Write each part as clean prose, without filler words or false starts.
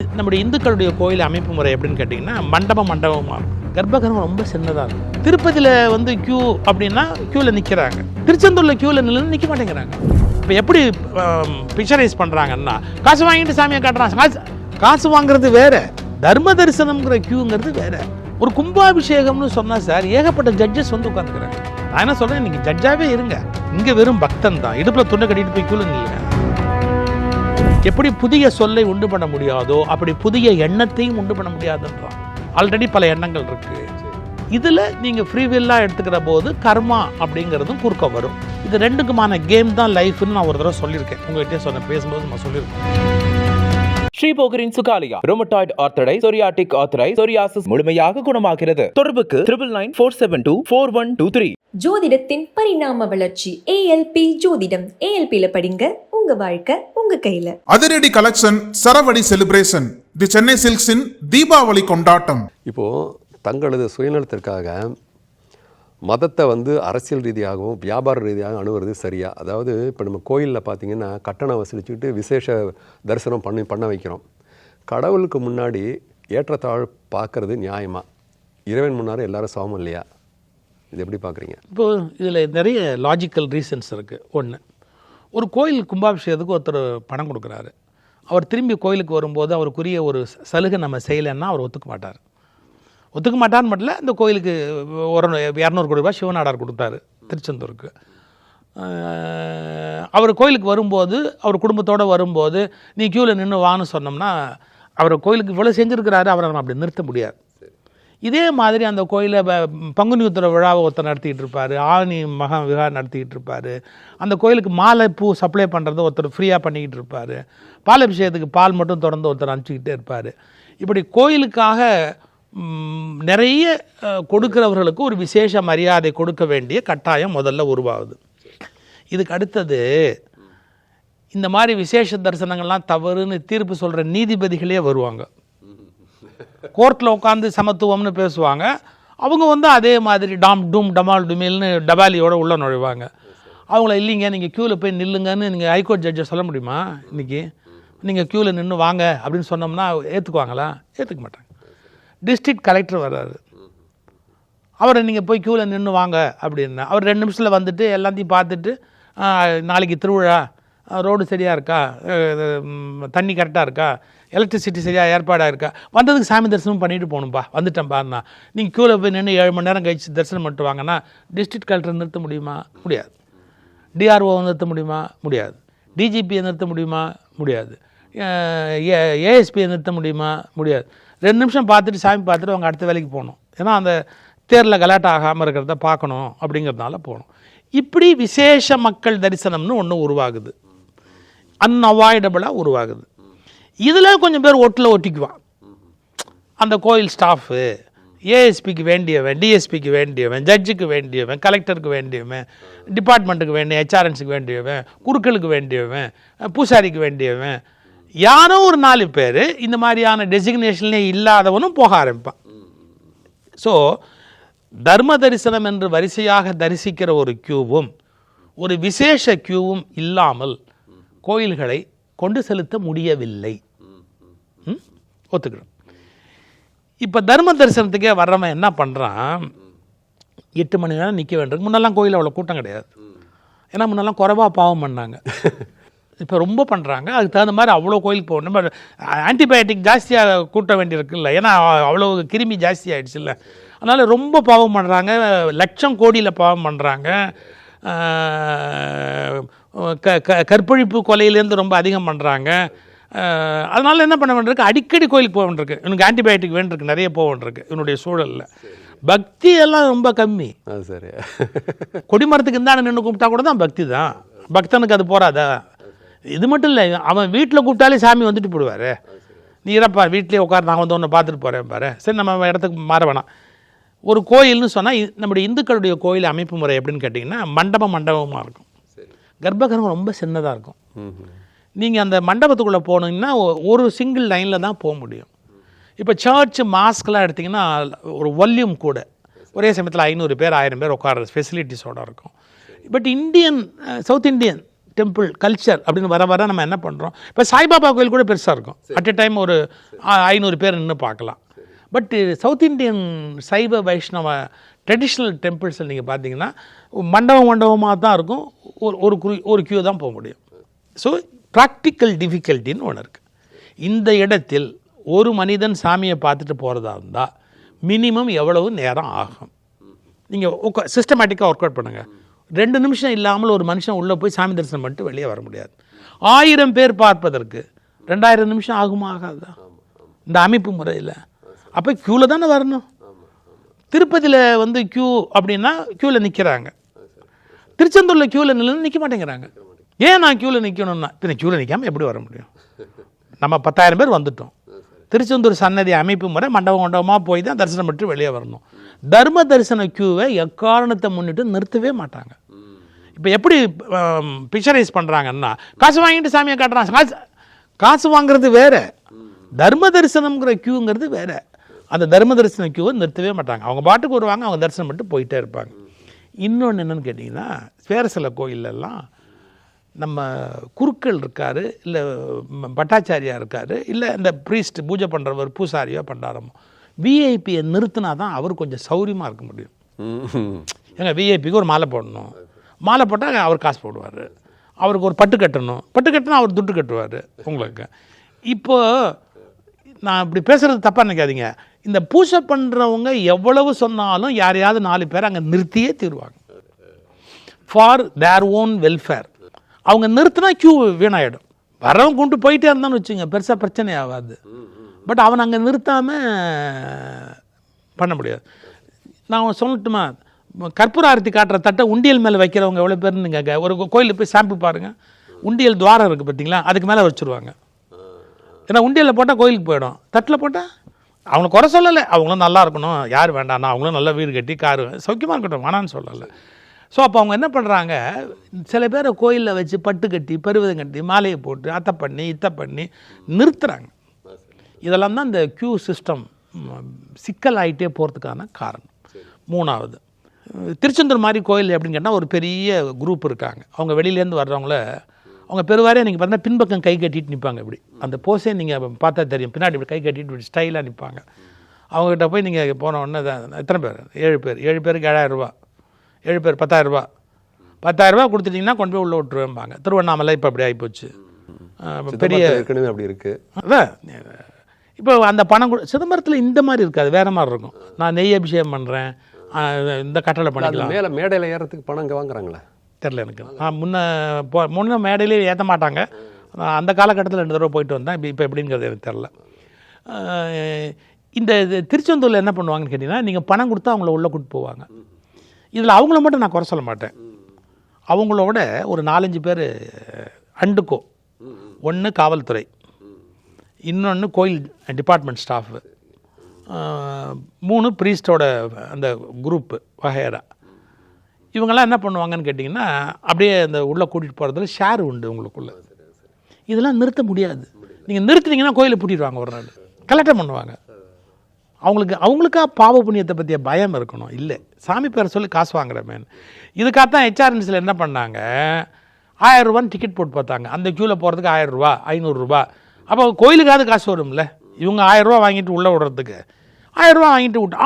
நம்முடைய இந்துக்களுடைய கோயில் அமைப்பு முறை எப்படின்னு கேட்டிங்கன்னா மண்டபமாக கர்ப்பகிரகம் ரொம்ப சின்னதாக இருக்கும். திருப்பதியில் கியூ அப்படின்னா க்யூவில் நிற்கிறாங்க, திருச்செந்தூரில் க்யூவில் நிற்க மாட்டேங்கிறாங்க. இப்போ எப்படி பிக்சரைஸ் பண்ணுறாங்கன்னா காசு வாங்கிட்டு சாமியை காட்டுறாங்க. காசு வாங்குறது வேறு, தர்ம தரிசனம்ங்கிற க்யூங்கிறது வேறு. ஒரு கும்பாபிஷேகம்னு சொன்னால் சார் ஏகப்பட்ட ஜட்ஜஸ் உட்காந்துக்கிறாங்க. நான் என்ன சொல்கிறேன், நீங்கள் ஜட்ஜாகவே இருங்க, இங்கே வெறும் பக்தன் தான், இடுப்பில் துண்டை கட்டிட்டு போய் க்யூவில் நில்லுங்க. எப்படி புதிய சொல்லை உண்டு பண்ண முடியாதோ அப்படி புதிய எண்ணத்தையும் உண்டு பண்ண முடியாதுன்றான். ஆல்ரெடி பல எண்ணங்கள் இருக்குது. இதில் நீங்கள் ஃப்ரீவில்லாக எடுத்துக்கிற போது கர்மா அப்படிங்கிறதும் குறுக்க வரும். இது ரெண்டுக்குமான கேம் தான் லைஃப்னு நான் ஒரு தடவை சொல்லியிருக்கேன், உங்கள்கிட்ட பேசும்போது நான் சொல்லியிருக்கேன். ஸ்ரீபோகரின் சுகாலியா ரோமட்டாய்டு ஆர்த்தரைட்டிஸ், சொரியாட்டிக் ஆர்த்தரைட்டிஸ், சொரியாசிஸ் முழுமையாக குணமாகிறது. தொடர்புக்கு 9994724123. ஜோதிடத்தின் பரிணாம வளர்ச்சி ALP ஜோதிடம். ALPல படிங்க, உங்க வாழ்க்கை உங்க கையில. அதிரடி கலெக்ஷன், சரவடி செலிப்ரேஷன், தி சென்னை சில்க்ஸின் தீபாவளி கொண்டாட்டம். இப்போ தங்களது சுயநலத்திற்காக மதத்தை அரசியல் ரீதியாகவும் வியாபார ரீதியாகவும் அணுகிறது சரியா? அதாவது இப்போ நம்ம கோயிலில் பார்த்திங்கன்னா கட்டணம் வசூலிச்சுக்கிட்டு விசேஷ தரிசனம் பண்ண வைக்கிறோம். கடவுளுக்கு முன்னாடி ஏற்றத்தாழ் பார்க்கறது நியாயமா? இறைவன் முன்னாடி எல்லாரும் சமம் இல்லையா? இது எப்படி பார்க்குறீங்க? இப்போது இதில் நிறைய லாஜிக்கல் ரீசன்ஸ் இருக்குது. ஒன்று, ஒரு கோயில் கும்பாபிஷேகத்துக்கு ஒருத்தர் பணம் கொடுக்குறாரு. அவர் திரும்பி கோயிலுக்கு வரும்போது அவருக்குரிய ஒரு சலுகை நம்ம செய்யலைன்னா அவர் ஒத்துக்க மாட்டார். ஒத்துக்க மாட்டான்னு மட்டும் இல்லை, இந்த கோயிலுக்கு ஒரு 200 கோடி ரூபாய் சிவநாடார் கொடுத்தாரு திருச்செந்தூருக்கு. அவர் கோயிலுக்கு வரும்போது, அவர் குடும்பத்தோடு வரும்போது நீ க்யூவில் நின்று வான்னு சொன்னோம்னா, அவர் கோயிலுக்கு இவ்வளோ செஞ்சுருக்கிறாரு, அவரை நம்ம அப்படி நிறுத்த முடியாது. இதே மாதிரி அந்த கோயிலை பங்குனி உத்திர விழாவை ஒருத்தர் நடத்திக்கிட்டு இருப்பார், ஆணி மகா விழா நடத்திக்கிட்டு இருப்பார், அந்த கோயிலுக்கு மாலை பூ சப்ளை பண்ணுறது ஒருத்தர் ஃப்ரீயாக பண்ணிக்கிட்டு இருப்பார், பால் அபிஷேகத்துக்கு பால் மட்டும் தொடர்ந்து ஒருத்தர் அனுப்பிச்சிக்கிட்டே இருப்பார். இப்படி கோயிலுக்காக நிறைய கொடுக்கிறவர்களுக்கு ஒரு விசேஷ மரியாதை கொடுக்க வேண்டிய கட்டாயம் முதல்ல உருவாகுது. இதுக்கு அடுத்தது, இந்த மாதிரி விசேஷ தரிசனங்கள்லாம் தவறுன்னு தீர்ப்பு சொல்கிற நீதிபதிகளே வருவாங்க. கோர்ட்டில் உட்காந்து சமத்துவம்னு பேசுவாங்க. அவங்க அதே மாதிரி டாம் டூம் டமால் டுமேல்னு டபாலியோட உள்ளே நுழைவாங்க. அவங்கள இல்லைங்க நீங்கள் க்யூவில் போய் நில்லுங்கன்னு நீங்கள் ஹைகோர்ட் ஜட்ஜை சொல்ல முடியுமா? இன்றைக்கி நீங்கள் க்யூவில் நின்று வாங்க அப்படின்னு சொன்னோம்னா ஏற்றுக்குவாங்களா? ஏற்றுக்க மாட்டாங்க. டிஸ்ட்ரிக்ட் கலெக்டர் வர்றாரு, அவரை நீங்கள் போய் க்யூவில் நின்று வாங்க அப்படின்னா அவர் 2 நிமிஷத்தில் வந்துட்டு எல்லாத்தையும் பார்த்துட்டு, நாளைக்கு திருவிழா, ரோடு சரியாக இருக்கா, தண்ணி கரெக்டாக இருக்கா, எலக்ட்ரிசிட்டி சரியாக ஏற்பாடாக இருக்கா, வந்ததுக்கு சாமி தரிசனம் பண்ணிட்டு போகணும்ப்பா, வந்துட்டேன்ப்பான்னா நீங்கள் க்யூவில் போய் நின்று 7 மணி நேரம் கழிச்சு தரிசனம் பண்ணிட்டு வாங்கன்னா டிஸ்ட்ரிக்ட் கலெக்டர் நிறுத்த முடியுமா? முடியாது. டிஆர்ஓ நிறுத்த முடியுமா? முடியாது. டிஜிபியை நிறுத்த முடியுமா? முடியாது. ஏஎஸ்பியை நிறுத்த முடியுமா? முடியாது. 2 நிமிஷம் பார்த்துட்டு சாமி பார்த்துட்டு அவங்க அடுத்த வேலைக்கு போகணும். ஏன்னா அந்த தேரில் கலாட்டம் ஆகாமல் இருக்கிறத பார்க்கணும் அப்படிங்கிறதுனால போகணும். இப்படி விசேஷ மக்கள் தரிசனம்னு ஒன்று உருவாகுது, அன்அவாய்டபுளாக உருவாகுது. இதில் கொஞ்சம் பேர் ஒட்டில் ஒட்டிக்குவான். அந்த கோயில் ஸ்டாஃபு, ஏஎஸ்பிக்கு வேண்டியவன், டிஎஸ்பிக்கு வேண்டியவன், ஜட்ஜுக்கு வேண்டியவன், கலெக்டருக்கு வேண்டியவன், டிபார்ட்மெண்ட்டுக்கு வேண்டிய ஹெச்ஆர்என்ஸுக்கு வேண்டியவன், குருக்களுக்கு வேண்டியவன், பூசாரிக்கு வேண்டியவன், யாரோ ஒரு 4 பேர் இந்த மாதிரியான டெசிக்னேஷன்லே இல்லாதவனும் போக ஆரம்பிப்பான். ஸோ தர்ம தரிசனம் என்று வரிசையாக தரிசிக்கிற ஒரு க்யூவும் ஒரு விசேஷ க்யூவும் இல்லாமல் கோயில்களை கொண்டு செலுத்த முடியவில்லை. ஒத்துக்கிறோம். இப்போ தர்ம தரிசனத்துக்கே வர்றவன் என்ன பண்ணுறான், 8 மணி நேரம் நிற்க வேண்டியது. முன்னெல்லாம் கோயில் அவ்வளோ கூட்டம் கிடையாது, ஏன்னா முன்னெல்லாம் குறைவாக பாவம் பண்ணாங்க. இப்போ ரொம்ப பண்ணுறாங்க. அதுக்கு தகுந்த மாதிரி அவ்வளோ கோயிலுக்கு போகணும். நம்ம ஆன்டிபயோட்டிக் ஜாஸ்தியாக கூட்ட வேண்டியிருக்குல்ல, ஏன்னா அவ்வளோ கிருமி ஜாஸ்தி ஆகிடுச்சு இல்லை. அதனால் ரொம்ப பாவம் பண்ணுறாங்க, லட்சம் கோடியில் பாவம் பண்ணுறாங்க. கற்பழிப்பு கொலையிலேருந்து ரொம்ப அதிகம் பண்ணுறாங்க. அதனால் என்ன பண்ண வேண்டியிருக்கு, அடிக்கடி கோயிலுக்கு போக வேண்டியிருக்கு. இவனுக்கு ஆன்டிபயோட்டிக் வேண்டியிருக்கு, நிறைய போக வேண்டியிருக்கு. இவனுடைய சூழலில் பக்தி எல்லாம் ரொம்ப கம்மி. சரி, கொடிமரத்துக்கு இருந்தால் நின்று கூப்பிட்டா கூட தான் பக்தி தான். பக்தனுக்கு அது போகாதா? இது மட்டும் இல்லை, அவன் வீட்டில் கூப்பிட்டாலே சாமி வந்துட்டு போடுவார். நீ இறப்பா வீட்டிலே உட்கார், நான் ஒன்று பார்த்துட்டு போகிறேன் பாரு. சரி, நம்ம இடத்துக்கு மாற வேணாம். ஒரு கோயில்னு சொன்னால் நம்முடைய இந்துக்களுடைய கோயில் அமைப்பு முறை எப்படின்னு கேட்டிங்கன்னா மண்டபமாக இருக்கும், கர்ப்பகிரகம் ரொம்ப சின்னதாக இருக்கும். நீங்கள் அந்த மண்டபத்துக்குள்ளே போனீங்கன்னா ஒரு சிங்கிள் லைனில் தான் போக முடியும். இப்போ சர்ச் மாஸ்க்கெலாம் எடுத்திங்கன்னா ஒரு வால்யூம் கூட, ஒரே சமயத்தில் 500 பேர் 1000 பேர் உட்கார ஃபெசிலிட்டிஸோடு இருக்கும். But south Indian temple culture அப்படின்னு வர வர நம்ம என்ன பண்ணுறோம், இப்போ சாய்பாபா கோயில் கூட பெருசாக இருக்கும், அட் எ டைம் ஒரு 500 பேர் நின்று பார்க்கலாம். பட் சவுத் இண்டியன் சைவ வைஷ்ணவ ட்ரெடிஷ்னல் டெம்பிள்ஸில் நீங்கள் பார்த்தீங்கன்னா மண்டபமாக தான் இருக்கும், ஒரு கியூ தான் போக முடியும். ஸோ ப்ராக்டிக்கல் டிஃபிகல்ட்டின்னு ஒன்று இருக்குது. இந்த இடத்தில் ஒரு மனிதன் சாமியை பார்த்துட்டு போகிறதா இருந்தால் மினிமம் எவ்வளவு நேரம் ஆகும்? நீங்கள் சிஸ்டமேட்டிக்காக ஒர்க் அவுட் பண்ணுங்கள். 2 நிமிஷம் இல்லாமல் ஒரு மனுஷன் உள்ளே போய் சாமி தரிசனம் பண்ணிட்டு வெளியே வர முடியாது. 1000 பேர் பார்ப்பதற்கு 2000 நிமிஷம் ஆகுமா ஆகாதா இந்த அமைப்பு முறையில்? அப்போ க்யூவில் தானே வரணும். திருப்பதியில் வந்து க்யூ அப்படின்னா க்யூவில் நிற்கிறாங்க, திருச்செந்தூரில் க்யூவில் நிற்க மாட்டேங்கிறாங்க. ஏன் நான் க்யூவில் நிற்கணும்னா, இப்போ க்யூவில் நிற்காமல் எப்படி வர முடியும்? நம்ம 10,000 பேர் வந்துட்டோம். திருச்செந்தூர் சன்னதி அமைப்பு முறை மண்டபமாக போய் தான் தரிசனம் பண்ணிட்டு வெளியே வரணும். தர்ம தரிசன க்யூவை எக்காரணத்தை முன்னிட்டு நிறுத்தவே மாட்டாங்க. இப்போ எப்படி பிக்சரைஸ் பண்ணுறாங்கன்னா, காசு வாங்கிட்டு சாமியை காட்டுறாங்க. காசு வாங்குறது வேறு, தர்ம தரிசனம்ங்கிற க்யூங்கிறது வேறு. அந்த தர்ம தரிசன க்யூவை நிறுத்தவே மாட்டாங்க. அவங்க பாட்டுக்கு வருவாங்க, அவங்க தரிசனம் பண்ணிட்டு போயிட்டே இருப்பாங்க. இன்னொன்று என்னென்னு கேட்டிங்கன்னா, வேறு சில கோயிலெல்லாம் நம்ம குருக்கள் இருக்கார், இல்லை பட்டாச்சாரியா இருக்கார், இல்லை இந்த ப்ரீஸ்ட் பூஜை பண்ணுறவர் பூசாரியோ பண்டாரமோ, விஐபியை நிறுத்தினா தான் அவர் கொஞ்சம் சௌரியமாக இருக்க முடியும். ஏங்க விஐபிக்கு ஒரு மாலை போடணும், மாலை போட்டால் அவர் காசு போடுவார், அவருக்கு ஒரு பட்டு கட்டணும், பட்டு கட்டினா அவர் துட்டு கட்டுவார் உங்களுக்கு. இப்போது நான் இப்படி பேசுகிறது தப்பாக நினைக்காதீங்க. இந்த பூஜை பண்ணுறவங்க எவ்வளவு சொன்னாலும் யாரையாவது 4 பேர் அங்கே நிறுத்தியே தீருவாங்க ஃபார் தேர் ஓன் வெல்ஃபேர். அவங்க நிறுத்தினா க்யூ வீணாயிடும். வரவங்க கொண்டு போயிட்டே இருந்தான்னு வச்சுங்க, பெருசாக பிரச்சனை ஆகாது. பட் அவன் அங்கே நிறுத்தாமல் பண்ண முடியாது. நான் சொல்லட்டுமா, கற்பூர ஆரத்தி காட்டுற தட்டை உண்டியல் மேலே வைக்கிறவங்க எவ்வளோ பேர்னு நீங்கள் ஒரு கோயிலில் போய் சாம்பிள் பாருங்கள். உண்டியல் துவாரம் இருக்குது பார்த்தீங்களா, அதுக்கு மேலே வச்சுருவாங்க. ஏன்னா உண்டியலில் போட்டால் கோயிலுக்கு போயிடும், தட்டில் போட்டால் அவங்கள குறை சொல்லலை, அவங்களும் நல்லா இருக்கணும், யார் வேண்டாம்னா அவங்களும் நல்லா வீடு கட்டி காரு சௌக்கியமாக இருக்கட்டும், வேணான்னு சொல்லலை. ஸோ அப்போ அவங்க என்ன பண்ணுறாங்க, சில பேரை கோயிலில் வச்சு பட்டு கட்டி பருவதம் கட்டி மாலையை போட்டு அத்தை பண்ணி இத்தை பண்ணி நிறுத்துகிறாங்க. இதெல்லாம் தான் இந்த க்யூ சிஸ்டம் சிக்கல் ஆகிட்டே போகிறதுக்கான காரணம். 3வது, திருச்செந்தூர் மாதிரி கோயில் எப்படின்னு கேட்டால் ஒரு பெரிய குரூப் இருக்காங்க. அவங்க வெளியிலேருந்து வர்றவங்கள அவங்க பெருவாரியாக நீங்கள் பார்த்தீங்கன்னா பின்பக்கம் கை கட்டிட்டு நிற்பாங்க. இப்படி அந்த போஸே நீங்கள் பார்த்தா தெரியும், பின்னாடி இப்படி கை கட்டிட்டு இப்படி ஸ்டைலாக நிற்பாங்க. அவங்ககிட்ட போய் நீங்கள் போன உடனே எத்தனை பேர், 7 பேர், 7 பேருக்கு 7,000 ரூபா, 7 பேர் 10,000 ரூபா, 10,000 ரூபா கொடுத்துட்டிங்கன்னா கொண்டு போய் உள்ளே விட்டுருவேம்பாங்க. திருவண்ணாமலை இப்போ அப்படி ஆகிப்போச்சு, பெரிய அப்படி இருக்குது. அதான் இப்போ அந்த பணம் சிதம்பரத்தில் இந்த மாதிரி இருக்காது, வேறு மாதிரி இருக்கும். நான் நெய் அபிஷேகம் பண்ணுறேன், இந்த கட்டளை பண்ணிக்கலாம். மேலே மேடையில் ஏறத்துக்கு பணம் இங்கே வாங்குறாங்களே தெரில எனக்கு. நான் முன்ன மேடையிலே ஏற்ற மாட்டாங்க. அந்த காலகட்டத்தில் 2 தடவை போயிட்டு வந்தேன். இப்போ எப்படிங்கிறது எனக்கு தெரில. இந்த திருச்செந்தூரில் என்ன பண்ணுவாங்கன்னு கேட்டிங்கன்னா, நீங்கள் பணம் கொடுத்தா அவங்கள உள்ளே கூப்பிட்டு போவாங்க. இதில் அவங்கள மட்டும் நான் குறை சொல்ல மாட்டேன். அவங்களோட ஒரு 4-5 பேர் அண்டுக்கோ, ஒன்று காவல்துறை, இன்னொன்று கோயில் டிபார்ட்மெண்ட் ஸ்டாஃபு, 3 ப்ரீஸ்டோட அந்த குரூப்பு வகையரா. இவங்கெல்லாம் என்ன பண்ணுவாங்கன்னு கேட்டிங்கன்னா, அப்படியே அந்த உள்ளே கூட்டிகிட்டு போகிறதுல ஷேர் உண்டு உங்களுக்குள்ளே. இதெல்லாம் நிறுத்த முடியாது. நீங்கள் நிறுத்தினீங்கன்னா கோயிலை பூட்டிடுவாங்க, ஒரு நாள் கலெக்டர் பண்ணுவாங்க. அவங்களுக்கா பாவ புண்ணியத்தை பற்றிய பயம் இருக்கணும். இல்லை, சாமி பேரை சொல்லி காசு வாங்குறமேன். இதுக்காகத்தான் ஹெச்ஆர்என்சியில் என்ன பண்ணாங்க, 1000 ரூபான்னு டிக்கெட் போட்டு பார்த்தாங்க. அந்த க்யூவில் போகிறதுக்கு 1000 ரூபா, 500 ரூபா. அப்போ கோயிலுக்காவது காசு வரும்ல. இவங்க 1000 ரூபா வாங்கிட்டு உள்ளே விடுறதுக்கு 1000 ரூபா வாங்கிட்டு விட்டு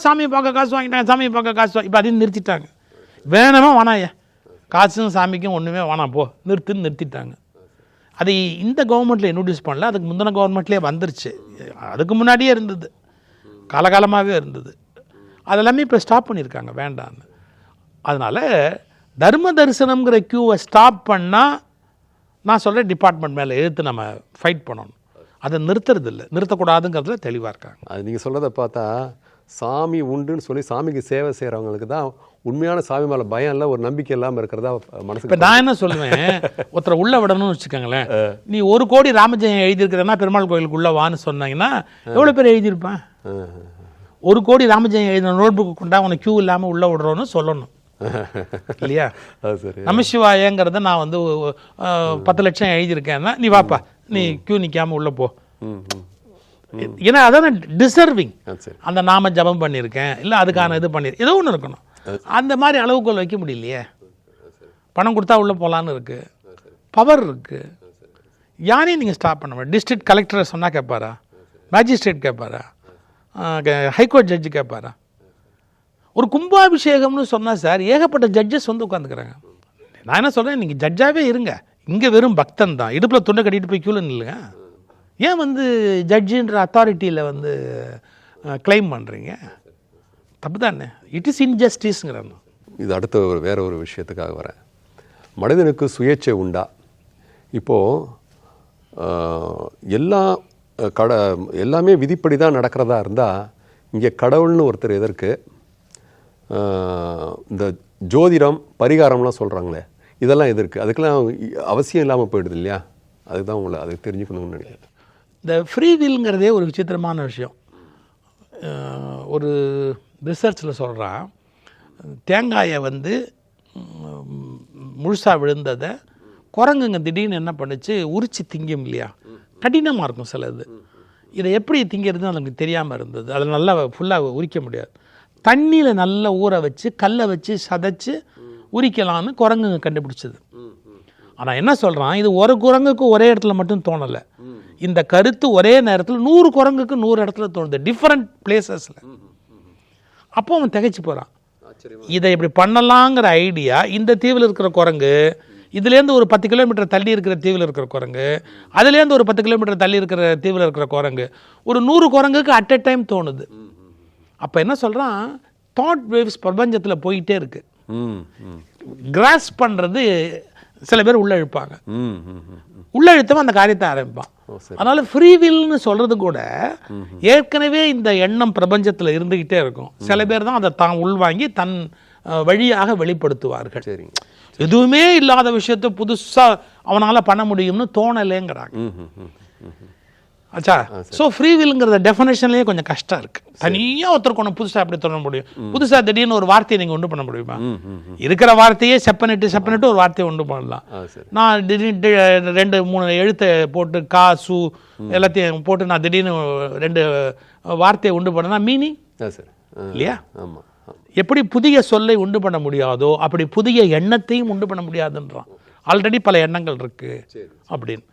சாமியை பார்க்க காசு வாங்கிட்டாங்க, சாமியை பார்க்க காசு இப்போ அதையும் நிறுத்திட்டாங்க. வேணாமா வேணாயா, காசும் சாமிக்கும் ஒன்றுமே வேணாம் போ, நிறுத்திட்டாங்க. அது இந்த கவர்மெண்ட்டில் இன்ட்ரடியூஸ் பண்ணல, அதுக்கு முந்தின கவர்மெண்ட்லேயே வந்துருச்சு. அதுக்கு முன்னாடியே இருந்தது, காலகாலமாகவே இருந்தது. அதெல்லாமே இப்போ ஸ்டாப் பண்ணியிருக்காங்க, வேண்டான்னு. அதனால் தர்ம தரிசனம்ங்கிற க்யூவை ஸ்டாப் பண்ணால் நான் சொல்கிறேன் டிபார்ட்மெண்ட் மேலே எழுத்து நம்ம ஃபைட் பண்ணணும். அதை நிறுத்துறதில்லை, நிறுத்தக்கூடாதுங்கிறதுல தெளிவாக இருக்காங்க. அது நீங்கள் சொல்கிறத பார்த்தா சாமி உண்டுன்னு சொல்லி சாமிக்கு சேவை செய்கிறவங்களுக்கு தான் உண்மையான சாமி மேலே பயம் இல்லை, ஒரு நம்பிக்கை இல்லாமல் இருக்கிறதா மனசுக்கு. இப்போ நான் என்ன சொல்லுவேன், ஒருத்தரை உள்ளே விடணும்னு வச்சுக்கோங்களேன். நீ 1 கோடி ராமஜெயம் எழுதியிருக்கிறேன்னா பெருமாள் கோயிலுக்குள்ளே வான்னு சொன்னாங்கன்னா எவ்வளோ பேர் எழுதியிருப்பேன்? 1 கோடி ராமஜெயம் எழுதின நோட் புக்கு கொண்டா உனக்கு க்யூ இல்லாமல் உள்ளே விடுறோன்னு சொல்லணும் இல்லையா? சரி, நமசிவாயங்கிறத நான் வந்து 10 லட்சம் எழுதியிருக்கேன்னா நீ வாப்பா, நீ க்யூ நிற்காமல் உள்ளே போ. ஏன்னா அதான் டிசர்விங். அந்த நாம ஜபம் பண்ணியிருக்கேன், இல்லை அதுக்கான இது பண்ணியிருக்கேன், ஏதோ ஒன்று இருக்கணும். அந்த மாதிரி அளவுக்குள் வைக்க முடியலையே. பணம் கொடுத்தா உள்ளே போகலான்னு இருக்குது. பவர் இருக்குது. யாரையும் நீங்கள் ஸ்டாப் பண்ண முடியாது. டிஸ்ட்ரிக்ட் கலெக்டரை சொன்னால் கேட்பாரா? மேஜிஸ்ட்ரேட் கேட்பாரா? ஹைகோர்ட் ஜட்ஜு கேட்பாரா? ஒரு கும்பாபிஷேகம்னு சொன்னால் சார் ஏகப்பட்ட ஜட்ஜஸ் வந்து உட்காந்துக்கிறாங்க. நான் என்ன சொல்கிறேன், நீங்கள் ஜட்ஜாகவே இருங்க. இங்கே வெறும் பக்தன் தான், இடுப்பில் துண்டை கட்டிட்டு போய் க்யூவில் நில்லுங்க. ஏன் வந்து ஜட்ஜுன்ற அத்தாரிட்டியில் வந்து கிளைம் பண்ணுறீங்க? தப்பு தானே. இட் இஸ் இன்ஜஸ்டிஸ்ங்கிறாங்க. இது அடுத்த வேற ஒரு விஷயத்துக்காக வரேன். மனிதனுக்கு சுயேட்சை உண்டா? இப்போது எல்லாமே விதிப்படி தான் நடக்கிறதா இருந்தால் இங்கே கடவுள்னு ஒருத்தர் எதற்கு? இந்த ஜோதிடம் பரிகாரம்லாம் சொல்கிறாங்களே, இதெல்லாம் எதற்கு? அதுக்கெல்லாம் அவசியம் இல்லாமல் போயிடுது இல்லையா? அதுதான் உங்களை அதை தெரிஞ்சுக்கணும்னு நினைக்கிறேன். இந்த ஃப்ரீ வில்ங்கிறதே ஒரு விசித்திரமான விஷயம். ஒரு ரிசர்ச்சில் சொல்கிறான், தேங்காயை வந்து முழுசாக விழுந்ததை குரங்குங்க திடீர்னு என்ன பண்ணுச்சு, உரிச்சு திங்கும் இல்லையா? கடினமாக இருக்கும் சில இது. இதை எப்படி திங்கிறதுன்னு அதுக்கு தெரியாமல் இருந்தது. அதில் நல்லா ஃபுல்லாக உரிக்க முடியாது. தண்ணியில் நல்லா ஊற வச்சு கல்லை வச்சு சதைச்சு உரிக்கலான்னு குரங்குங்க கண்டுபிடிச்சது. ஆனால் என்ன சொல்கிறான், இது ஒரு குரங்குக்கு ஒரே இடத்துல மட்டும் தோணலை. இந்த கருத்து ஒரே நேரத்தில் 100 குரங்குக்கு 100 இடத்துல தோணுது, டிஃப்ரெண்ட் பிளேசஸில். அப்போ அவன் திகைச்சு போகிறான். இதை இப்படி பண்ணலாங்கிற ஐடியா இந்த தீவில் இருக்கிற குரங்கு, இதுலேருந்து ஒரு 10 கிலோமீட்டர் தள்ளி இருக்கிற தீவில் இருக்கிற குரங்கு, அதுலேருந்து ஒரு 10 கிலோமீட்டர் தள்ளி இருக்கிற தீவில் இருக்கிற குரங்கு, ஒரு 100 குரங்குக்கு அட் எ டைம் தோணுது. அப்போ என்ன சொல்கிறான், தாட் வேவ்ஸ் பிரபஞ்சத்தில் போயிட்டே இருக்கு. கிராஸ் பண்ணுறது சில பேர் உள்ள இழுப்பாங்க, உள்ள இழுத்தவன் அந்த காரியத்தை ஆரம்பிப்பான். அதனால ஃப்ரீவில்னு சொல்றது கூட ஏற்கனவே இந்த எண்ணம் பிரபஞ்சத்தில் இருந்துகிட்டே இருக்கும். சில பேர் தான் அதை தான் உள்வாங்கி தன் வழியாக வெளிப்படுத்துவார்கள். எதுவுமே இல்லாத விஷயத்தை புதுசா அவனால பண்ண முடியும்னு தோணலேங்கிறாங்க. ஆச்சா. ஸோ ஃப்ரீவில்ங்கிறத டெஃபினேஷன்லேயே கொஞ்சம் கஷ்டம் இருக்குது. தனியாக ஒருத்தருக்கு ஒன்று புதுசாக எப்படி தோண முடியும்? புதுசாக திடீர்னு ஒரு வார்த்தையை நீங்கள் உண்டு பண்ண முடியுமா? இருக்கிற வார்த்தையே செப்பனிட்டு ஒரு வார்த்தையை உண்டு பண்ணலாம். நான் திடீர்னு 2-3 எழுத்தை போட்டு கா சு எல்லாத்தையும் போட்டு நான் திடீர்னு 2 வார்த்தையை உண்டு பண்ணனா மீனிங் இல்லையா? எப்படி புதிய சொல்லை உண்டு பண்ண முடியாதோ அப்படி புதிய எண்ணத்தையும் உண்டு பண்ண முடியாதுன்றான். ஆல்ரெடி பல எண்ணங்கள் இருக்குது அப்படின்னு.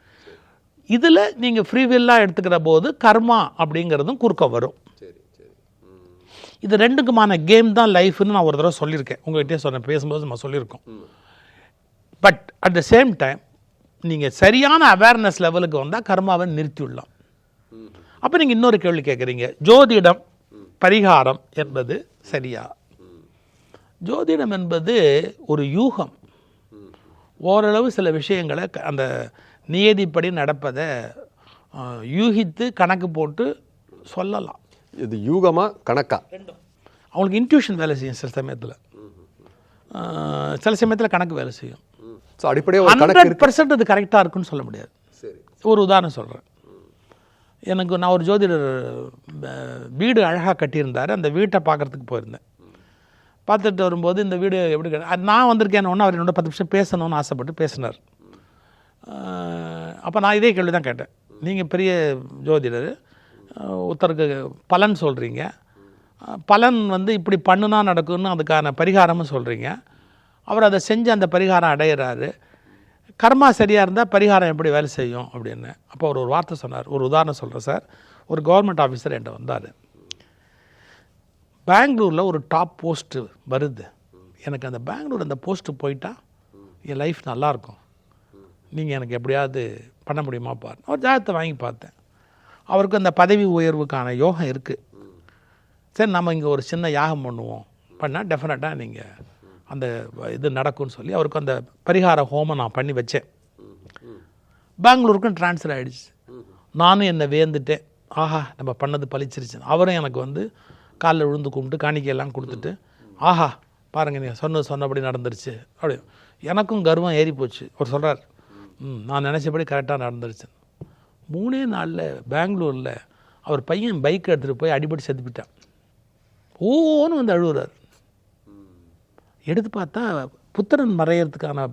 இதில் நீங்கள் ஃப்ரீவில்லாக எடுத்துக்கிற போது கர்மா அப்படிங்கிறதும் குறுக்க வரும். இது ரெண்டுக்குமான கேம் தான் லைஃப்னு நான் ஒரு தடவை சொல்லியிருக்கேன், உங்கள்கிட்டயே சொன்னேன், பேசும்போது நம்ம சொல்லியிருக்கோம். But at the same time நீங்கள் சரியான அவேர்னஸ் லெவலுக்கு வந்தால் கர்மாவை நிறுத்திவிடலாம். அப்போ நீங்கள் இன்னொரு கேள்வி கேட்குறீங்க, ஜோதிடம் பரிகாரம் என்பது சரியா? ஜோதிடம் என்பது ஒரு யூகம். ஓரளவு சில விஷயங்களை அந்த நியதிப்படி நடப்பதை யூகித்து கணக்கு போட்டு சொல்லலாம். இது யூகமா கணக்கா? அவங்களுக்கு இன்ட்யூஷன் வேலை செய்யும் சில சமயத்தில், சில சமயத்தில் கணக்கு வேலை செய்யும். ஸோ அடிப்படையாக 100% அது கரெக்டாக இருக்குன்னு சொல்ல முடியாது. ஒரு உதாரணம் சொல்கிறேன். நான் ஒரு ஜோதிடர் வீடு அழகாக கட்டியிருந்தார். அந்த வீட்டை பார்க்குறதுக்கு போயிருந்தேன். பார்த்துட்டு வரும்போது இந்த வீடு எப்படி நான் வந்திருக்கேன்னு ஒன்று அவர் என்னோட 10 நிமிஷம் பேசணும்னு ஆசைப்பட்டு பேசினார். அப்போ நான் இதே கேள்வி தான் கேட்டேன், நீங்கள் பெரிய ஜோதிடர், ஒருத்தருக்கு பலன் சொல்கிறீங்க, பலன் வந்து இப்படி பண்ணுனா நடக்கும்னு அதுக்கான பரிகாரமும் சொல்கிறீங்க, அவர் அதை செஞ்சு அந்த பரிகாரம் அடையிறாரு, கர்மா சரியாக இருந்தால் பரிகாரம் எப்படி வேலை செய்யும் அப்படின்னு. அப்போ அவர் ஒரு வார்த்தை சொன்னார். ஒரு உதாரணம் சொல்கிறேன் சார். ஒரு கவர்மெண்ட் ஆஃபீஸர் என்கிட்ட வந்தார். பெங்களூரில் ஒரு டாப் போஸ்ட்டு வருது, எனக்கு அந்த பெங்களூர் அந்த போஸ்ட்டு போயிட்டா என் லைஃப் நல்லாயிருக்கும், நீங்கள் எனக்கு எப்படியாவது பண்ண முடியுமா பாரு. அவர் ஜாதகத்தை வாங்கி பார்த்தேன். அவருக்கு அந்த பதவி உயர்வுக்கான யோகம் இருக்குது. சரி, நம்ம இங்கே ஒரு சின்ன யாகம் பண்ணுவோம், பண்ணால் டெஃபினட்டாக நீங்கள் அந்த இது நடக்கும்னு சொல்லி அவருக்கு அந்த பரிகார ஹோமம் நான் பண்ணி வச்சேன். பெங்களூருக்கும் ட்ரான்ஸ்ஃபர் ஆகிடுச்சு. நானும் என்னை வேந்துட்டேன், ஆஹா நம்ம பண்ணது பழிச்சிருச்சு. அவரும் எனக்கு வந்து காலில் விழுந்து கும்பிட்டு காணிக்கையெல்லாம் கொடுத்துட்டு, ஆஹா பாருங்கள் நீங்கள் சொன்னபடி நடந்துருச்சு அப்படி. எனக்கும் கர்வம் ஏறி போச்சு. அவர் சொல்கிறார், நான் நினச்சபடி கரெக்டாக நடந்துருச்சு. 3 நாளில் பெங்களூரில் அவர் பையன் பைக் எடுத்துகிட்டு போய் அடிபட்டு செத்துப்பிட்டான். ஓன்னு வந்து அழுகுறார். எடுத்து பார்த்தா புத்திரன் மறையிறதுக்கான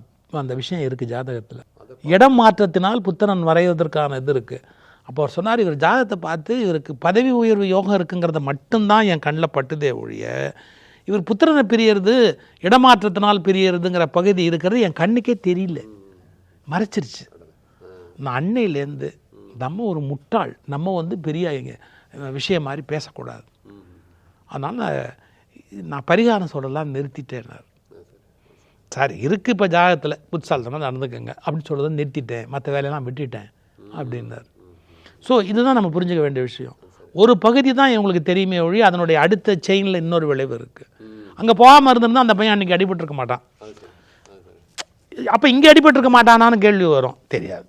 அந்த விஷயம் இருக்குது ஜாதகத்தில். இடம் மாற்றத்தினால் புத்திரன் மறைவதற்கான இது இருக்குது. அப்போ அவர் சொன்னார், இவர் ஜாதகத்தை பார்த்து இவருக்கு பதவி உயர்வு யோகம் இருக்குங்கிறத மட்டும்தான் என் கண்ணில் பட்டுதே ஒழிய இவர் புத்திரனை பிரியறது இடமாற்றத்தினால் பிரியறதுங்கிற பகுதி இருக்கிறது என் கண்ணுக்கே தெரியல. மறைச்சிருச்சு. நான் அன்னையிலேருந்து நம்ம ஒரு முட்டாள், நம்ம வந்து பெரிய விஷயம் மாதிரி பேசக்கூடாது. அதனால் நான் பரிகாரம் சொல்லலாம் நிறுத்திட்டேன். சார் இருக்குது இப்போ ஜாதகத்தில் புட்சால்தான் நடந்துக்கங்க அப்படின்னு சொல்கிறத நிறுத்திட்டேன், மற்ற வேலையெல்லாம் விட்டுட்டேன் அப்படின்னார். ஸோ இதுதான் நம்ம புரிஞ்சுக்க வேண்டிய விஷயம். ஒரு பகுதி தான் இவங்களுக்கு தெரியுமே ஒழி, அதனுடைய அடுத்த செயினில் இன்னொரு விளைவு இருக்குது. அங்கே போகாமல் இருந்திருந்தால் அந்த பையன் அன்றைக்கி அடிபட்டிருக்க மாட்டான். அப்போ இங்கே அடிபட்டிருக்க மாட்டானான்னு கேள்வி வரும். தெரியாது,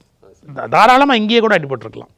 தாராளமாக இங்கேயே கூட அடிபட்டிருக்கலாம்.